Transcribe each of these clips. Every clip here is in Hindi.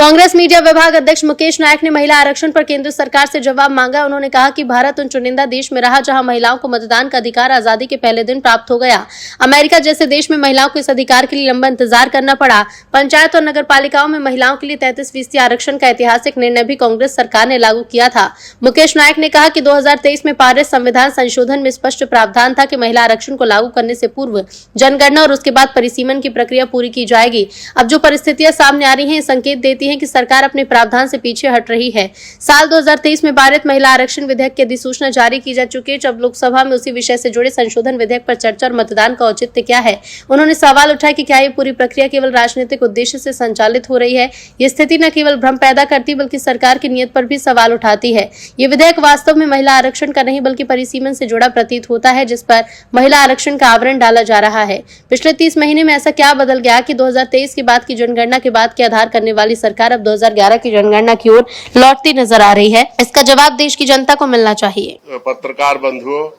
कांग्रेस मीडिया विभाग अध्यक्ष मुकेश नायक ने महिला आरक्षण पर केंद्र सरकार से जवाब मांगा। उन्होंने कहा कि भारत उन चुनिंदा देश में रहा जहां महिलाओं को मतदान का अधिकार आजादी के पहले दिन प्राप्त हो गया। अमेरिका जैसे देश में महिलाओं को इस अधिकार के लिए लंबा इंतजार करना पड़ा। पंचायत और नगर पालिकाओं में महिलाओं के लिए 33% आरक्षण का ऐतिहासिक निर्णय भी कांग्रेस सरकार ने लागू किया था। मुकेश नायक ने कहा कि 2023 में पारित संविधान संशोधन में स्पष्ट प्रावधान था कि महिला आरक्षण को लागू करने से पूर्व जनगणना और उसके बाद परिसीमन की प्रक्रिया पूरी की जाएगी। अब जो परिस्थितियां सामने आ रही हैं, संकेत देती हैं कि सरकार अपने प्रावधान से पीछे हट रही है। साल 2023 में पारित महिला आरक्षण विधेयक की अधिसूचना जारी की जा चुकी है। जब लोकसभा में उसी विषय से जुड़े संशोधन विधेयक पर चर्चा और मतदान का औचित्य क्या है, उन्होंने सवाल उठाया कि क्या ये पूरी प्रक्रिया केवल राजनीतिक उद्देश्य से संचालित हो रही है। ये स्थिति न केवल भ्रम पैदा करती बल्कि सरकार की नीयत पर भी सवाल उठाती है। ये विधेयक वास्तव में महिला आरक्षण का नहीं बल्कि परिसीमन से जुड़ा प्रतीत होता है, जिस पर महिला आरक्षण का आवरण डाला जा रहा है। पिछले 30 महीने में ऐसा क्या बदल गया कि 2023 के बाद की जनगणना के बाद के आधार करने वाली सरकार अब 2011 की जनगणना की ओर लौटती नजर आ रही है। इसका जवाब देश की जनता को मिलना चाहिए। पत्रकार बंधुओं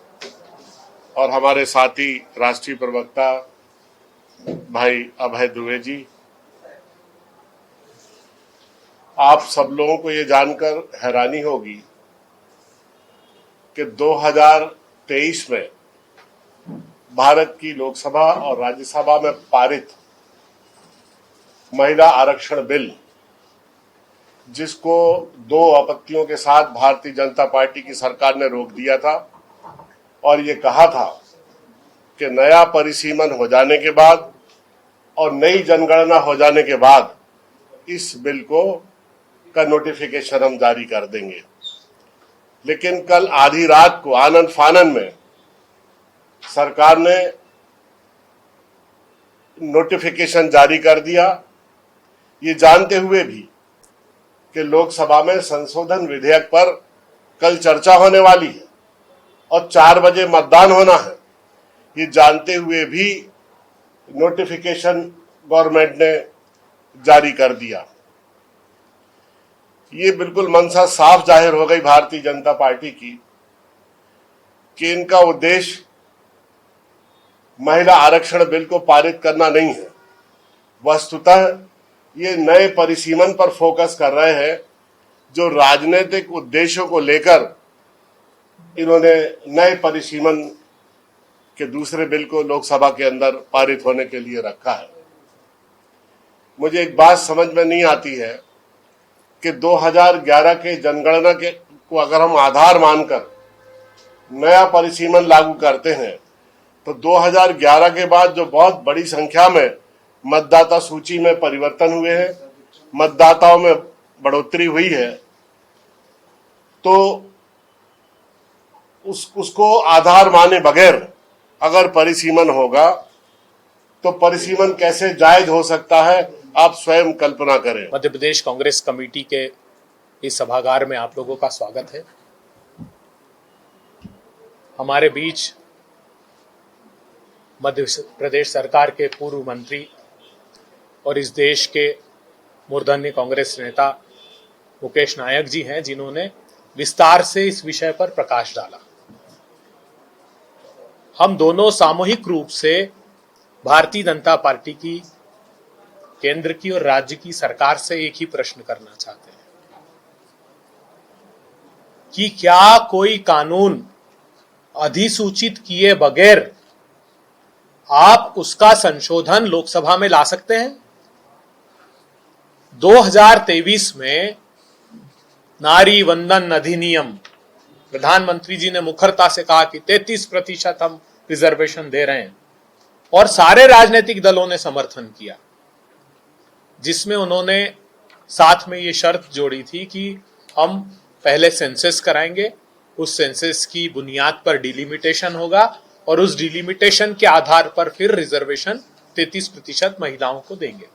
और हमारे साथी राष्ट्रीय प्रवक्ता भाई अभय दुबे जी, आप सब लोगों को ये जानकर हैरानी होगी कि 2023 में भारत की लोकसभा और राज्यसभा में पारित महिला आरक्षण बिल, जिसको 2 आपत्तियों के साथ भारतीय जनता पार्टी की सरकार ने रोक दिया था और ये कहा था कि नया परिसीमन हो जाने के बाद और नई जनगणना हो जाने के बाद इस बिल का नोटिफिकेशन हम जारी कर देंगे। लेकिन कल आधी रात को आनन फानन में सरकार ने नोटिफिकेशन जारी कर दिया, ये जानते हुए भी कि लोकसभा में संशोधन विधेयक पर कल चर्चा होने वाली है और 4 बजे मतदान होना है। ये जानते हुए भी नोटिफिकेशन गवर्नमेंट ने जारी कर दिया। ये बिल्कुल मंशा साफ जाहिर हो गई भारतीय जनता पार्टी की कि इनका उद्देश्य महिला आरक्षण बिल को पारित करना नहीं है। वस्तुतः ये नए परिसीमन पर फोकस कर रहे हैं, जो राजनीतिक उद्देश्यों को लेकर इन्होंने नए परिसीमन के दूसरे बिल को लोकसभा के अंदर पारित होने के लिए रखा है। मुझे एक बात समझ में नहीं आती है कि 2011 के जनगणना को अगर हम आधार मानकर नया परिसीमन लागू करते हैं तो 2011 के बाद जो बहुत बड़ी संख्या में मतदाता सूची में परिवर्तन हुए हैं, मतदाताओं में बढ़ोतरी हुई है, तो उसको आधार माने बगैर अगर परिसीमन होगा तो परिसीमन कैसे जायज हो सकता है, आप स्वयं कल्पना करें। मध्य प्रदेश कांग्रेस कमेटी के इस सभागार में आप लोगों का स्वागत है। हमारे बीच मध्य प्रदेश सरकार के पूर्व मंत्री और इस देश के मूर्धन्य कांग्रेस नेता मुकेश नायक जी हैं, जिन्होंने विस्तार से इस विषय पर प्रकाश डाला। हम दोनों सामूहिक रूप से भारतीय जनता पार्टी की, केंद्र की और राज्य की सरकार से एक ही प्रश्न करना चाहते हैं कि क्या कोई कानून अधिसूचित किए बगैर आप उसका संशोधन लोकसभा में ला सकते हैं? 2023 में नारी वंदन अधिनियम, प्रधानमंत्री जी ने मुखरता से कहा कि 33% हम रिजर्वेशन दे रहे हैं और सारे राजनीतिक दलों ने समर्थन किया, जिसमें उन्होंने साथ में ये शर्त जोड़ी थी कि हम पहले सेंसस कराएंगे, उस सेंसस की बुनियाद पर डिलिमिटेशन होगा और उस डिलिमिटेशन के आधार पर फिर रिजर्वेशन 33% महिलाओं को देंगे।